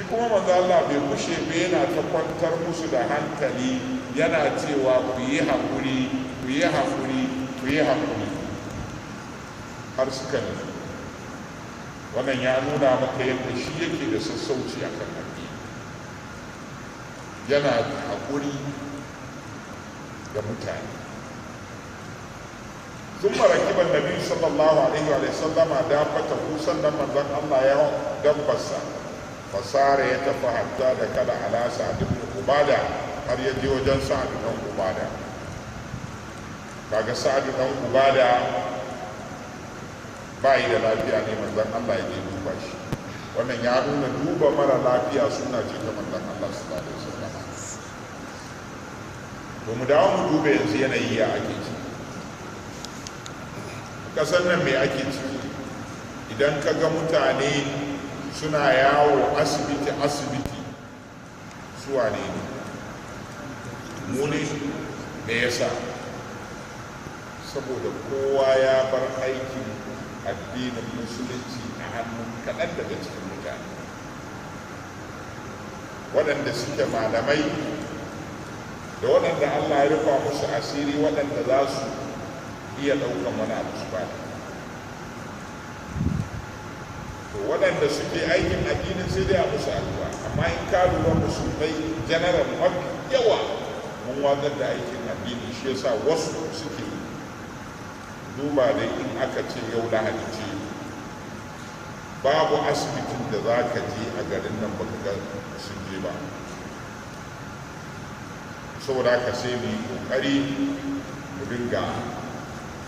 kuma manzo Allah bai kushe ba yana ta kwantar musu da hankali yana cewa ku yi haƙuri ku yi haƙuri ku yi haƙuri har suka nufi. Wannan ya nuna maka yadda shi yake da sassauci a kan addini, yana da haƙuri da mutane. ثم ركب النبي صلى الله عليه وسلم دابته sannan manzon Allah ya dabbasa fasara ya tafi hatta da kada ala Sa'd ibn Ubada har ya je wajen Sa'd ibn Ubada. Kaga Sa'd ibn Ubada bai da lafiya ne manzon Allah ya je duba shi. Wannan ya nuna duba mara lafiya suna ce ta manzon Allah sallallahu alaihi wasallam. To mu dawo mu duba yanzu yanayi ya ake ciki. Kasan nan me ake ciki? Idan ka ga mutane suna yawo asibiti asibiti suwa ne mu ne? Me yasa? Saboda kowa ya bar aikin addinin musulunci a hannun kaɗan daga cikin mutane waɗanda suke malamai da waɗanda Allah ya rufa musu asiri, waɗanda za su iya ɗaukan wani abu su ba. To waɗanda suke aikin addinin sai dai a musu addu'a, amma in ka lura musulmai general mafi yawa mun watsar da aikin addini, shi yasa wasu suke duba da in aka ce yau Lahadi ce babu asibitin da za ka je a garin nan baka ga sun je ba. Saboda haka sai mu yi ƙoƙari mu dinga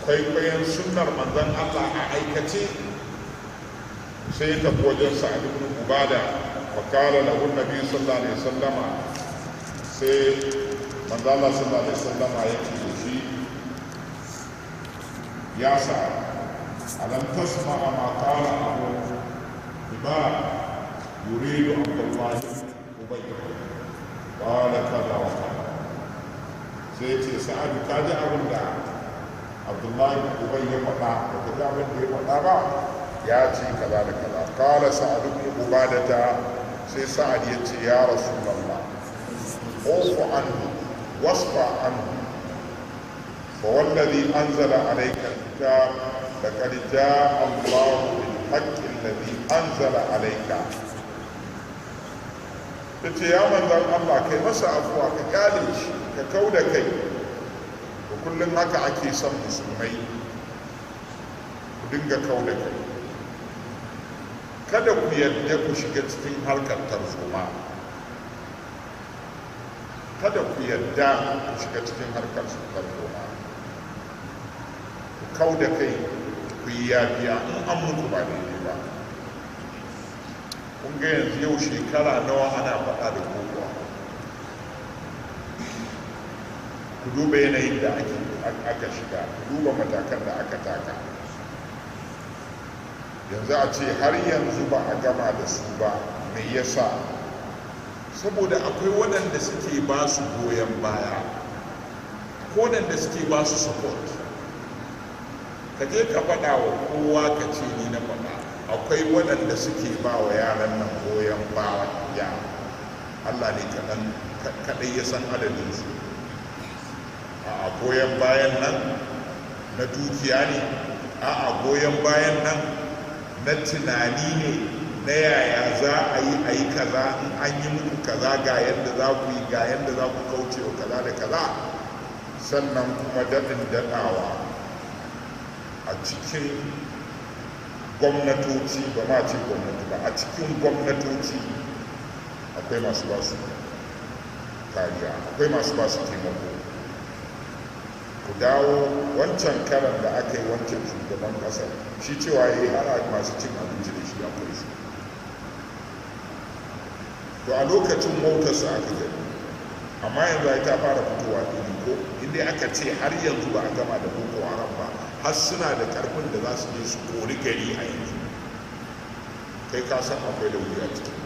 kwaikwayon sunnar manzon Allah a aikace. Sai ta wajen Sa'd ibn Ubada wa qala lahu an-nabi sallallahu alaihi wasallama, sai manzon Allah sallallahu alaihi wasallama ya ce da shi, ya Sa'd, alam tasma ma qala Abu Hibban yuridu Abdullah Ubay qala kaza wa kaza. Sai ce Sa'd, ka ji abin da Abdullahi Ubay ya faɗa, ba ka ji abin da ya faɗa ba, ya ce kaza da kaza. Kala Sa'd ibn Ubadata, sai Sa'ad ya ce, ya Rasulullah, ufu anhu wasfa anhu, fa wallazi anzala alayka alkitab laqad jaa Allahu bil haqqi alladhi anzala alayka. Tace ya manzon Allah, kai masa afuwa, ka kyale shi, ka kauda kai. Kullum haka ake son musulmai ku dinga kau da kai, kada ku yadda ku shiga cikin harkar tarzoma, kada ku yadda ku shiga cikin harkar tarzoma, ku kau da kai, ku yi yafiya in an mutu ba daidai ba. Kun ga yanzu yau shekara nawa ana faɗa da kokowa. Ku duba yanayin da aka shiga, ku duba matakan da aka taka. Yanzu a ce har yanzu ba a gama da su ba, me yasa? Saboda akwai waɗanda suke ba su goyon baya, ko waɗanda suke ba su support. Ka je ka faɗa wa kowa ka ce ni na faɗa, akwai waɗanda suke ba wa yaran nan goyon baya. Allah ne kaɗai ya san adadinsu. A goyon bayan nan na dukiya ne, a goyon bayan nan na tunani ne, na yaya za a yi kaza, in an yi muku kaza ga yadda za ku yi, ga yadda za ku kauce wa kaza da kaza. Sannan kuma daɗin daɗawa a cikin gwamnatoci, ba ma ce gwamnati ba, a cikin gwamnatoci akwai masu ba su kariya, akwai masu ba su taimako. Ku dawo wancan karan da aka yi wancan shugaban ƙasar, shi cewa ya yi har masu cin abinci da shi akwai su. To a lokacin motarsa aka gani, amma yanzu ta fara fitowa fili ko inda aka ce har yanzu ba a gama da Boko Haram ba, har suna da karfin da za su je su kori gari a yanzu. Kai ka san akwai da wuya cikin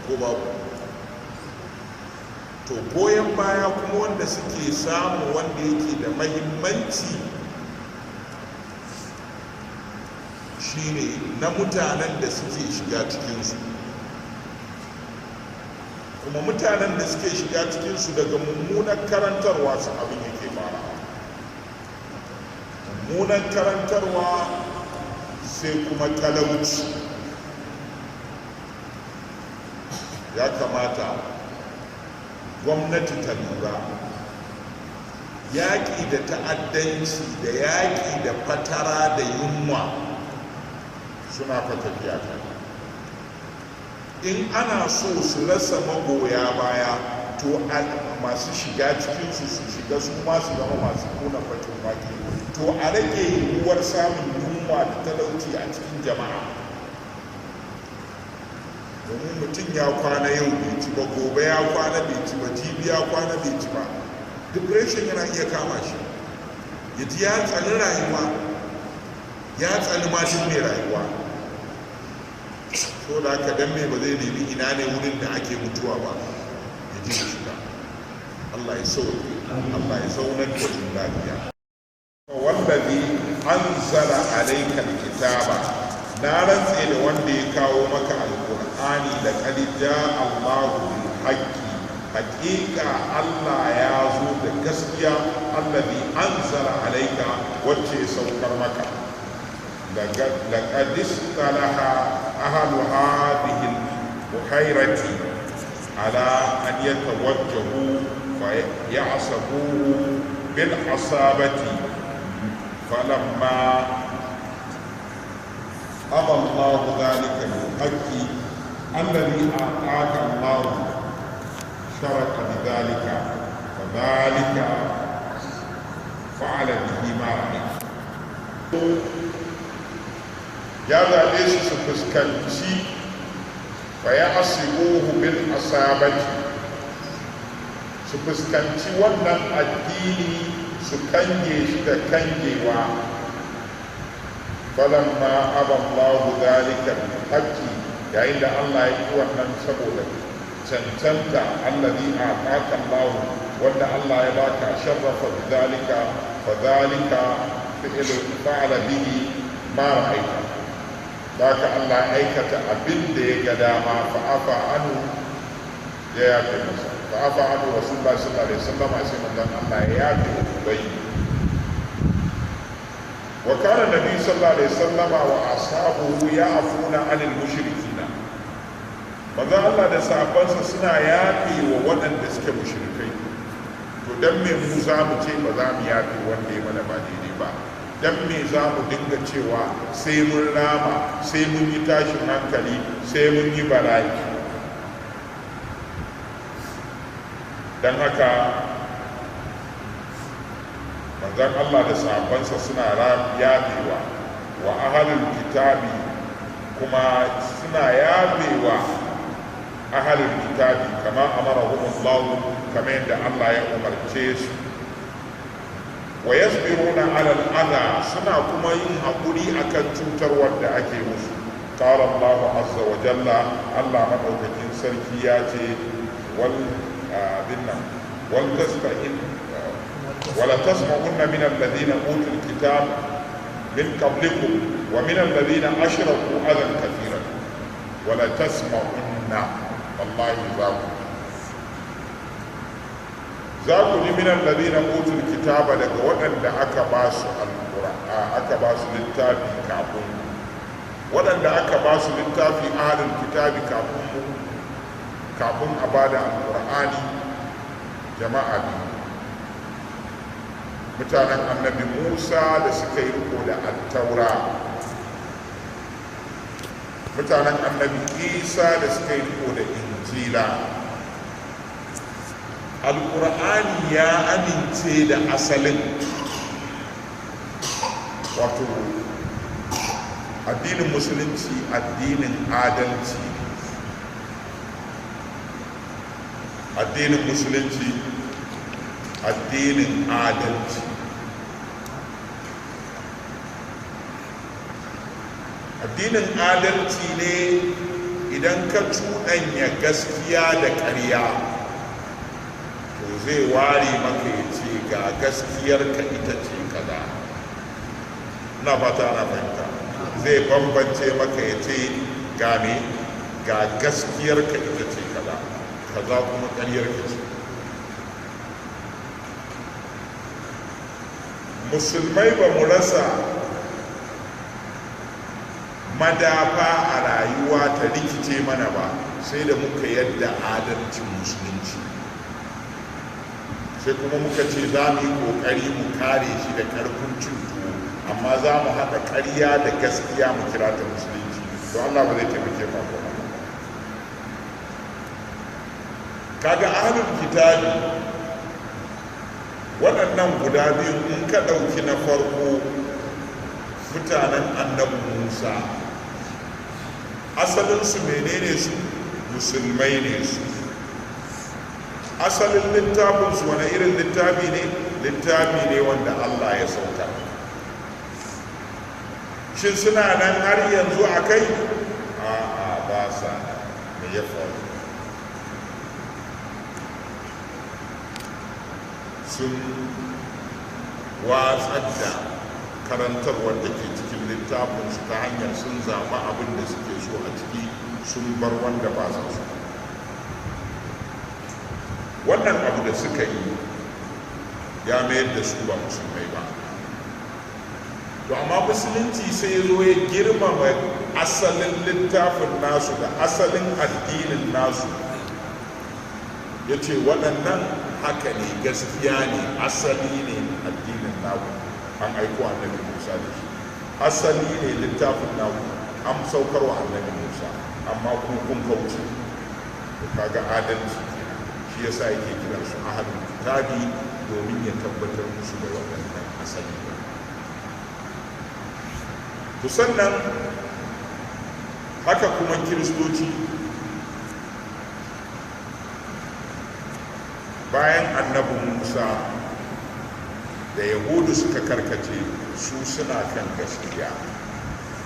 ko babu. To goyon baya kuma wanda suke samu wanda yake da mahimmanci shine na mutanen da suke shiga cikinsu, kuma mutanen da suke shiga cikinsu daga mummunan karantarwa su abin yake fara. Mummunan karantarwa sai kuma talauci. Ya kamata gwamnati ta lura, yaƙi da ta'addanci da yaƙi da fatara da yunwa suna tafiya kai. In ana so su rasa magoya baya, to masu shiga cikinsu su shiga su ma su zama masu kuna fatin wake, to a rage yiwuwar samun yunwa da talauci a cikin jama'a. Domin mutum ya kwana yau bai ci ba, gobe ya kwana bai ci ba, jibi ya kwana bai ci ba, depression yana iya kama shi, ya ji ya tsani rayuwa, ya tsani mashin mai rayuwa. So da haka dan mai ba zai nemi ina ne wurin da ake mutuwa ba, ya ji shiga. Allah ya sauke, Allah ya zaunar da su lafiya. Wallazi anzala alayka alkitaba, na rantse da wanda ya kawo maka alqur'ani da qad jaa Allahu bil haqqi, haqiqa Allah ya zo da gaskiya. Allazi anzala alayka, wacce saukar maka. لقد اصطلح أهل هذه البحيرة على أن يتوجهوا فيعصبوه بالعصابة، فلما أبى الله ذلك بالحق الذي أعطاك الله شرك بذلك، فذلك فعل به ما رأيت. Ya zaɓe su fuskanci fa ya asibuhu bil asabati, su fuskanci wannan addini su kange shi da kangewa. Falamma aballahu dhalika bil haqqi, yayin da Allah ya yi wannan saboda cancanta, allazi ataka Allah, wanda Allah ya baka, sharrafa bi dhalika, fa dhalika fa'ala bihi ma ra'aita. Baka Allah aikata abin da ya ga dama, fa'afa anu, ya yafe masa. Fa'afa anu Rasulullah sallallahu alaihi wasallam, sai manzon Allah ya yafe Ubay. Wa kana Nabi sallallahu alaihi wasallam wa ashabuhu ya'funa 'anil mushrikina. Manzon Allah da sahabbansa suna yafe wa waɗanda suke mushrikai. To dan me mu za mu ce ba za mu yafe wanda ya mana ba daidai ba? Dan me za mu dinga cewa sai mun rama, sai mun yi tashin hankali, sai mun yi bala'i? Don haka manzon Allah da sahabbansa suna yafewa wa ahalul kitabi, kuma suna yafewa ahalul kitabi kama amarahumullahu, kamar yadda Allah ya umarce su. Wa yasbiruna ala al-adha, suna kuma yin haƙuri akan cutarwar da ake musu. Qala Allah azza wa jalla, Allah madaukakin sarki ya ce, wal tasta'in wala tasma'unna min alladhina utul kitab min qablikum wa min alladhina ashraku adan kathiran, wala tasma'unna, wallahi za ku ji minan ladina utul kitaba, daga waɗanda aka ba su aka ba su littafi kafin, waɗanda aka ba su littafi ahlul kitabi kafin a bada alqur'ani. Jama'a biyu, mutanen annabi Musa da suka yi riko da attaura, mutanen annabi Isa da suka yi riko da injila. Alƙur'ani ya amince da asalin, wato addinin musulunci addinin adalci, addinin musulunci addinin adalci. Addinin adalci ne idan ka cuɗanya gaskiya da ƙarya, zai ware maka ya ce ga gaskiyarka ita ce kaza. Ina fata ana fahimta. zai bambance maka ya ce game ga gaskiyarka ita ce kaza kaza kuma ƙaryarka ce. musulmai ba mu rasa madafa a rayuwa ta rikice mana ba sai da muka yadda adalcin musulunci, sai kuma muka ce za mu yi ƙoƙari mu kare shi da ƙarfin cin tuwo, amma za mu haɗa ƙarya da gaskiya mu kira ta musulunci, to Allah ba zai taimake mu ba. kaga ahlul kitabi waɗannan guda biyu in ka ɗauki na farko mutanen annabi Musa, asalinsu menene su? musulmai ne su. asalin littafinsu wani irin littafi ne? littafi ne wanda Allah ya sauka. shin suna nan har yanzu a kai? a'a, ba sa. me ya faru? sun watsar da karantarwar da ke cikin littafinsu ta hanyar sun zaɓa abin da suke so a ciki, sun bar wanda ba sa so. wannan abu da suka yi ya mayar da su ba musulmai ba. to amma musulunci sai zo ya girmama asalin littafin nasu da asalin addinin nasu, ya ce waɗannan haka ne, gaskiya ne, asali ne addinin naku, an aiko annabi Musa da shi, asali ne littafin naku, an saukar wa annabi Musa, amma kun kauce. to kaga adalci shi yasa yake kiran su ahlul kitabi, domin ya tabbatar musu da waɗannan asali. to sannan haka kuma kiristoci, bayan annabi Musa da yahudu suka karkace, su suna kan gaskiya,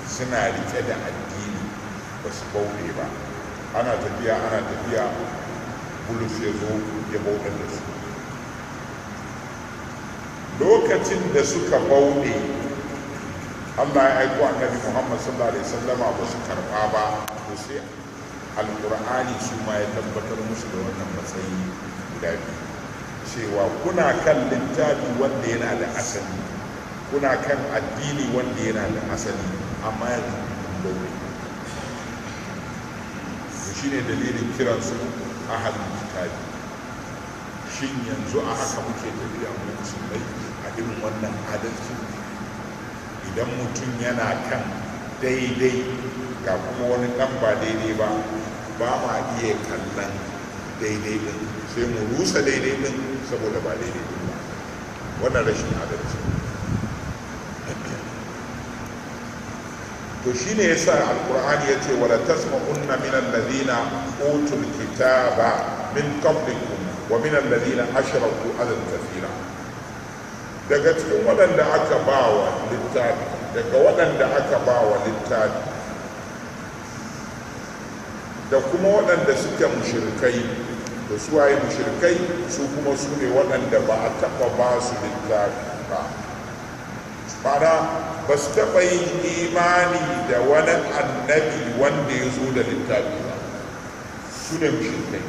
suna rike da addini, ba su bauɗe ba. ana tafiya bulus ya zo ya bauɗar da su. lokacin da suka bauɗe, Allah ya aiko annabi Muhammad sallallahu alaihi wasallama, ba su karɓa ba, to sai alƙur'ani su ma ya tabbatar musu da wannan matsayi guda biyu, cewa kuna kan littafi wanda yana da asali, kuna kan addini wanda yana da asali, amma yanzu kun bauɗe. to shine dalilin kiransu ahlul kitabi. shin yanzu a haka muke tafiya mu musulmai a irin wannan adalci? idan mutum yana kan daidai ga kuma wani ɗan ba daidai ba, ba ma iya kallon daidai din, sai mu rusa daidai din saboda ba daidai din ba. wannan rashin adalci. to shine yasa alqur'ani yace wala tasma'unna min alladhina utul kitaba min qablikum wa min alladhina ashraku adan kathira. daga cikin waɗanda aka ba wa littafi, da kuma waɗanda suke mushrikai, da su waye mushrikai, su kuma su ne waɗanda ba a taɓa ba su littafi ba, fara ba su taɓa yin imani da wani annabi wanda ya zo da littafi ba, su ne mushrikai.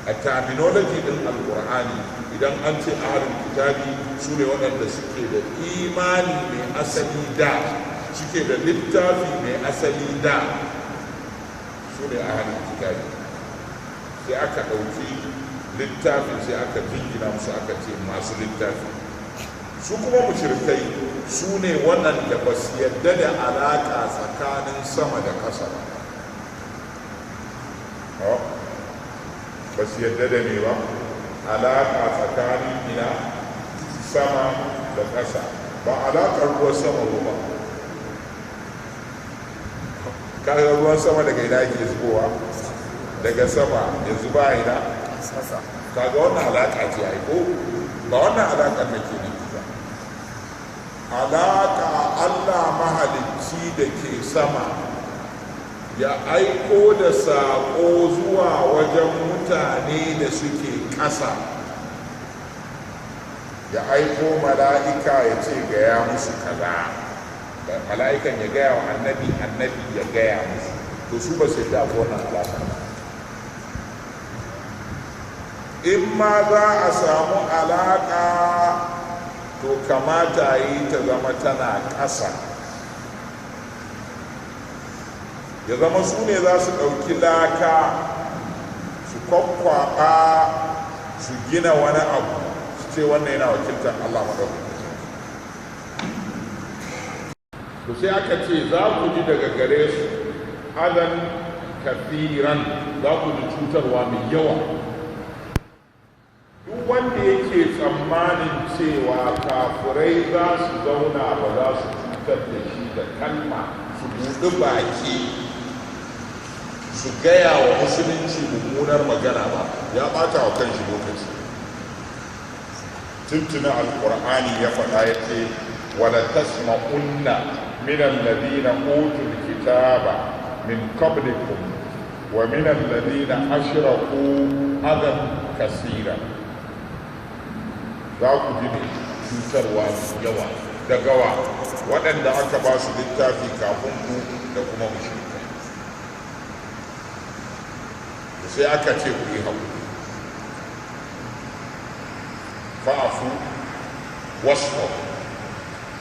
a terminology din alkur'ani idan an ce ahlul kitabi su ne waɗanda suke da imani mai asali da, suke da littafi mai asali da, su ne ahlul kitabi. sai aka ɗauki littafin sai aka jingina musu aka ce masu littafi. su kuma mushrikai su ne waɗanda ba su yadda da alaƙa tsakanin sama da ƙasa ba. ba su yadda da ne ba alaƙa tsakanin ina sama da ƙasa, ba alaƙar ruwan sama ba. kaga ruwan sama daga ina ke zubowa? daga sama ya zuba ina? kaga wannan alaƙa ce aiko, ba wannan alaƙa take ne ba. alaƙa Allah mahalicci da ke sama ya aiko da saƙo zuwa wajen mutane da suke ƙasa, ya aiko mala'ika ya ce gaya musu kaza, mala'ikan ya gaya wa annabi, annabi ya gaya musu, to su ba su yadda ko wannan alaƙa ba. In ma za a samu alaƙa to kamata yi ta zama tana ƙasa, ya zama su ne za su ɗauki laka su kwakwaɓa su gina wani abu su ce wannan yana wakiltar Allah maɗaukakin. to sai aka ce za ku ji daga gare su adan kafiran, za ku ji cutarwa mai yawa. Duk wanda yake tsammanin cewa kafurai za su zauna ba za su cutar da shi da kalma, su buɗi baki su gaya wa musulunci mummunar magana ba, ya ɓata wa kanshi lokaci. tuntuna alƙur'ani ya faɗa ya ce wala tasma'unna من الذين أوتوا الكتاب من قبلكم ومن الذين أشركوا أذى كثيرا. za ku ji cutarwa yawa da gawa waɗanda aka ba su littafi kafin ku da kuma mushrikai. sai aka ce ku yi haƙuri, fa'afu wasfa,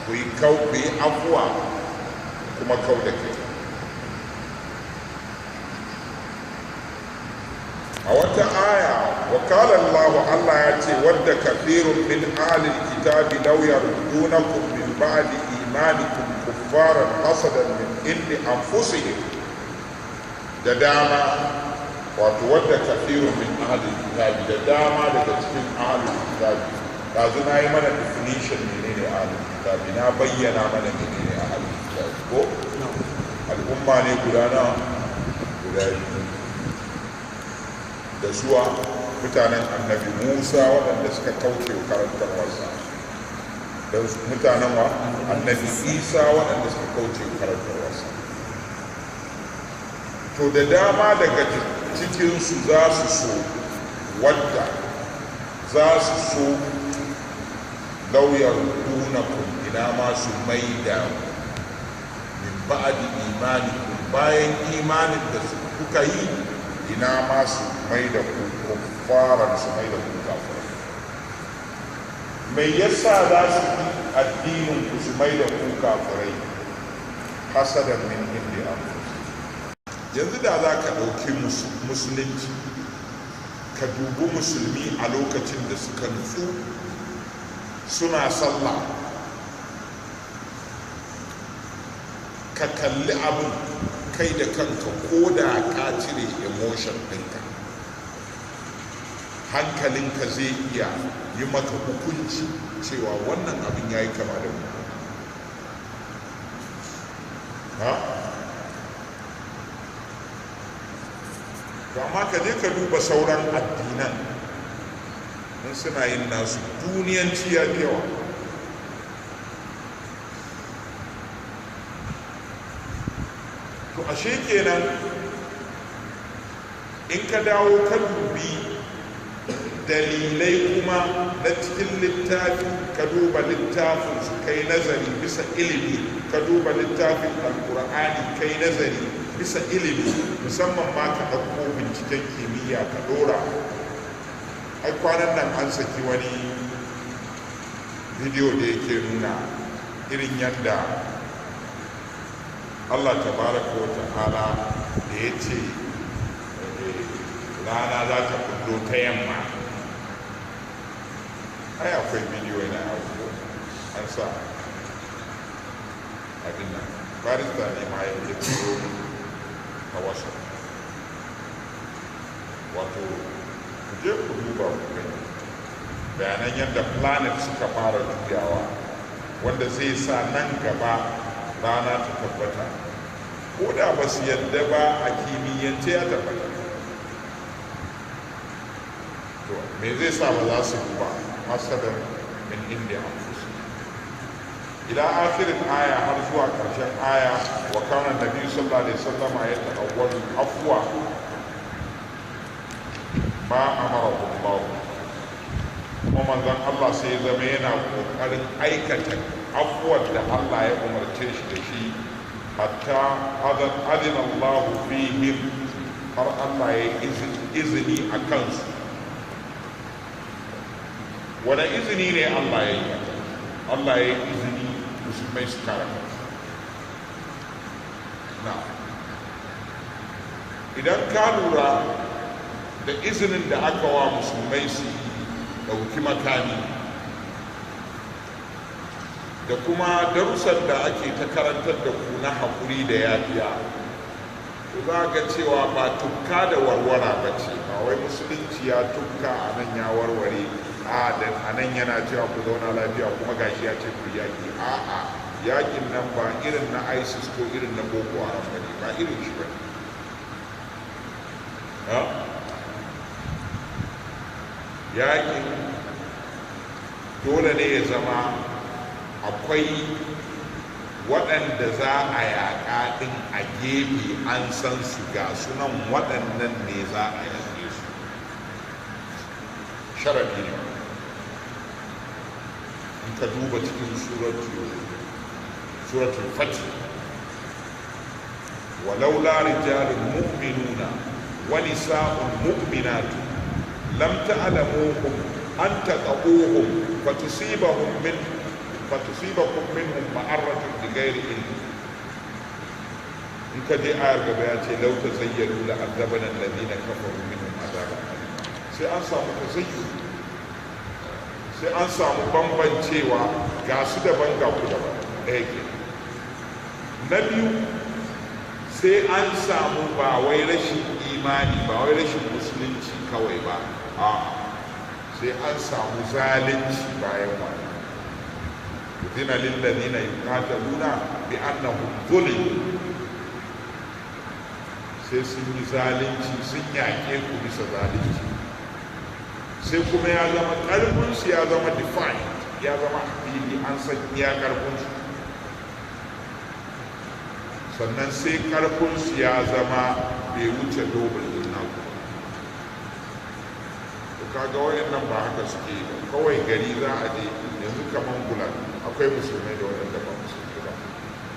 ku yi afuwa kuma kau da kai. A wata aya wa qala Allah ya ce wadda kafirun min ahli alkitabi law yardunakum min ba'di imanikum kuffaran hasadan min indi anfusihim. Da dama wato wadda kafirun min ahli alkitabi, da dama daga cikin ahli alkitabi. Yanzu na yi mana definition menene ahli alkitabi, na bayyana mana menene ahli alkitabi ko al'umma ne guda biyu da suwa mutanen annabi Musa waɗanda suka kauce wa karantarwarsa, da mutanen wa annabi Isa waɗanda suka kauce wa karantarwarsa. To da dama daga cikinsu za su so wadda za su so lauyar dunakun, ina ma su maida min ba'adi imani, bayan imanin da kuka yi, ina ma su maida ku kuffaran, su maida ku kafirai. Mai yasa za su yi addinin ku su maida ku kafirai? Hasadan min indi anfusihim. Yanzu da za ka ɗauki musulunci ka dubi musulmi a lokacin da suka nutsu suna sallah, ka kalli abin kai da kanka, ko da ka cire emotion ɗinka, hankalinka zai iya yi maka hukunci cewa wannan abin ya yi kama da mu. to amma ka je ka duba sauran addinan, in suna yin nasu duniyanci ya yawa. to ashe kenan in ka dawo ka dubi dalilai kuma na cikin littafi, ka duba littafin su kai nazari bisa ilimi, ka duba littafin alkur'ani kai nazari bisa ilimi, musamman ma ka ɗauko binciken kimiyya ka ɗora. ai kwanan nan an saki wani bidiyo da yake nuna irin yadda Allah tabaraka wa ta'ala da ya ce rana za ta kullo ta yamma. ai akwai bidiyo na audio an sa abin nan, barista ne ma ya turo a wasu. wato ku je ku duba ku gani bayanan yadda planet suka fara juyawa, wanda zai sa nan gaba rana ta tabbata, ko da ba su yadda ba a kimiyyance ya tabbata. to me zai sa ba za su duba masadar min inda anfusu ila akhirin aya har zuwa karshen aya. wa kana nabi sallallahu alaihi wasallam ya ta'awwal afwa ma amara Allah, kuma manzon Allah sai zama yana kokarin aikata afuwar da Allah ya umarce shi da shi hatta adina Allah fihim har Allah ya izini a kansu. wani izini ne Allah ya yi? Allah ya yi izini musulmai su kare kansu. Idan ka lura da izinin da aka wa musulmai su ɗauki makami da kuma darussan da ake ta karantar da ku na haƙuri da yafiya, ku za ga cewa ba tukka da warwara ba ce, ba wai musulunci ya tukka a nan ya warware a nan yana cewa ku zauna lafiya kuma gashi ya ce ku yaƙi. A'a, yaƙin nan ba irin na ISIS ko irin na Boko Haram ba ne, ba irin shi ba ne. Yaƙin dole ne ya zama akwai waɗanda za a yaƙa ɗin a gefe an san su ga sunan waɗannan ne za a yaƙe su. Sharaɗi ne. In ka duba cikin suratul Fatih, walaula rijalun mu'minuna wa nisa'un mu'minatu lam ta'lamuhum an taqabuhum fatusibakum minhum ma'arratun bighairi ilm. in ka je ayar gaba ya ce law tazayyalu la azabana alladhina kafaru minhum azaban alim. sai an samu tazayyu, sai an samu bambancewa, ga su daban ga ku daban. ɗaya ke. Na biyu, sai an samu ba wai rashin imani, ba wai rashin musulunci kawai ba, a sai an samu zalunci bayan wani. udina lillazina yuqataluna bi annahum zulimu. sai sun yi zalunci, sun yaƙe ku bisa zalunci, sai kuma ya zama ƙarfinsu ya zama defined, ya zama fili, an san iya ƙarfinsu. sannan sai ƙarfinsu ya zama bai wuce dobin din naku. to kaga wayannan ba haka suke yi ba, kawai gari za a je yanzu kaman Gulag akwai musulmai da waɗanda ba musulmai ba,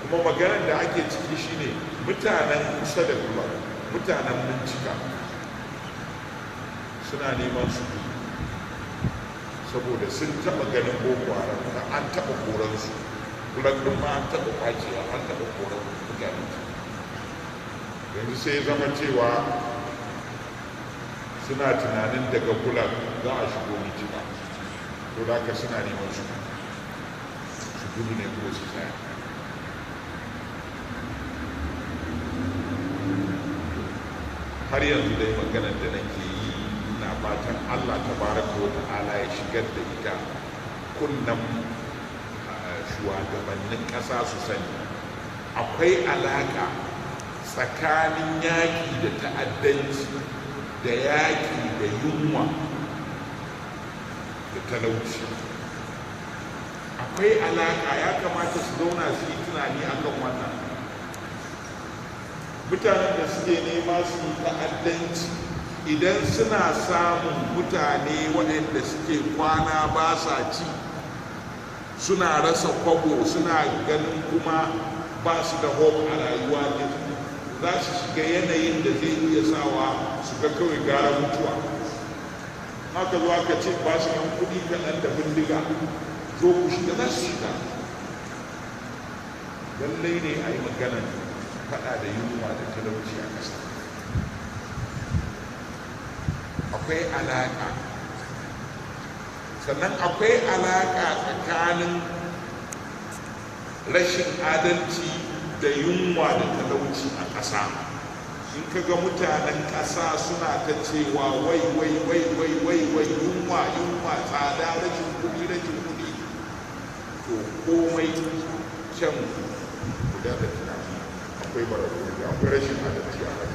kuma maganar da ake ciki shine mutanen kusa da Gulag, mutanen Bincika suna neman su saboda sun taɓa ganin Boko Haram da an taɓa koransu. Gulag ɗin ma an taɓa kwacewa, an taɓa koran mutane. yanzu sai zama cewa suna tunanin daga Gulag za a shigo Bincika, to da haka suna neman su gudu ne ko su tsaya. har yanzu dai maganar da nake yi, ina fatan Allah tabaraka wa ta'ala ya shigar da ita kunnan shugabannin ƙasa su sani akwai alaƙa tsakanin yaƙi da ta'addanci da yaƙi da yunwa da talauci. Akwai alaƙa, ya kamata su zauna su yi tunani akan wannan. mutanen da suke nema su yi ta'addanci idan suna samun mutane waɗanda suke kwana ba sa ci, suna rasa kwabo, suna ganin kuma ba su da hope a rayuwa ne, za su shiga yanayin da zai iya sawa su ga kawai gara mutuwa. haka zuwa ka ce ba su yan kuɗi kaɗan da bindiga zo ku shiga, za su shiga. lallai ne a yi maganar faɗa da yunwa da talauci a ƙasa. akwai alaƙa, sannan akwai alaƙa tsakanin rashin adalci da yunwa da talauci a ƙasa. in ka ga mutanen ƙasa suna ta cewa wai yunwa tsada, rashin kuɗi, to komai kyan guda da tunani akwai bararru, akwai rashin adalci a haka.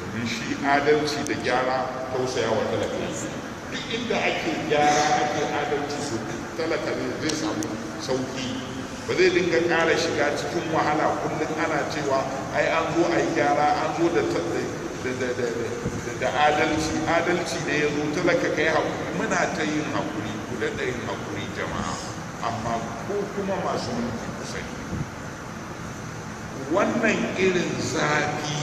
domin shi adalci da gyara tausaya wa talaka. duk inda ake gyara ake adalci su talaka ne zai samu sauki, ba zai dinga ƙara shiga cikin wahala kullum ana cewa ai an zo a yi gyara, an zo da da adalci da ya zo talaka kai haƙuri, muna ta yin haƙuri, ku daɗa yin haƙuri jama'a, amma ko kuma masu mulki ku sani wannan irin zafi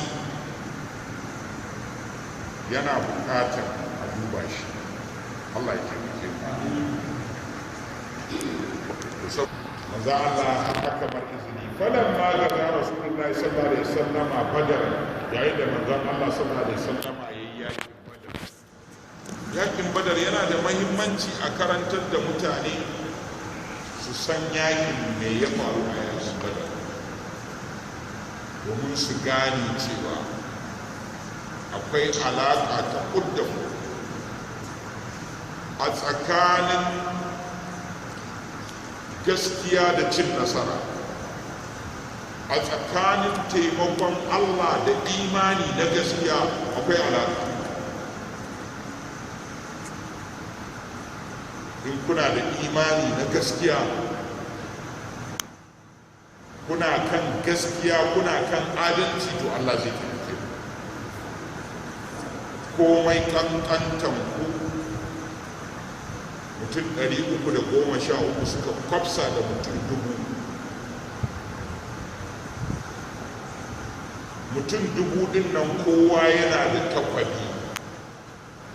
yana buƙatar a duba shi. Allah ya taimake mu. Maza Allah haka kamar izini falan ma ga Rasulullahi sallallahu alaihi wasallam Badar, yayin da manzon Allah sallallahu alaihi wasallam yayi yakin Badar. Yakin Badar yana da muhimmanci a karantar da mutane su san yakin me ya faru a yakin Badar, domin su gane cewa akwai alaƙa ta kudda a tsakanin gaskiya da cin nasara, a tsakanin taimakon Allah da imani na gaskiya akwai alaƙa. In kuna da imani na gaskiya, kuna kan gaskiya, kuna kan adalci, to Allah zai taimake ku. Komai kankantan ku, mutum 313 suka kwafsa da mutum 1000. Mutum 1000 din nan kowa yana da takwabi,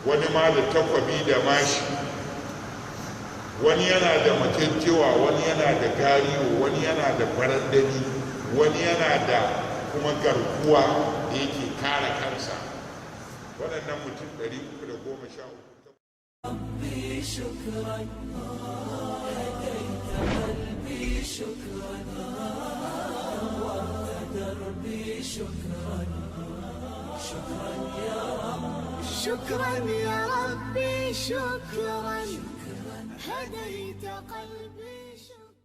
wani ma da takwabi da mashi, wani yana da makyankewa, wani yana da gariyo, wani yana da barandani, wani yana da kuma garkuwa da yake kare kansa. waɗannan mutum 313. ربي شكرا هديت قلبي شكرا نورت دربي شكرا شكرا يا رب شكرا يا ربي شكرا هديت قلبي شكرا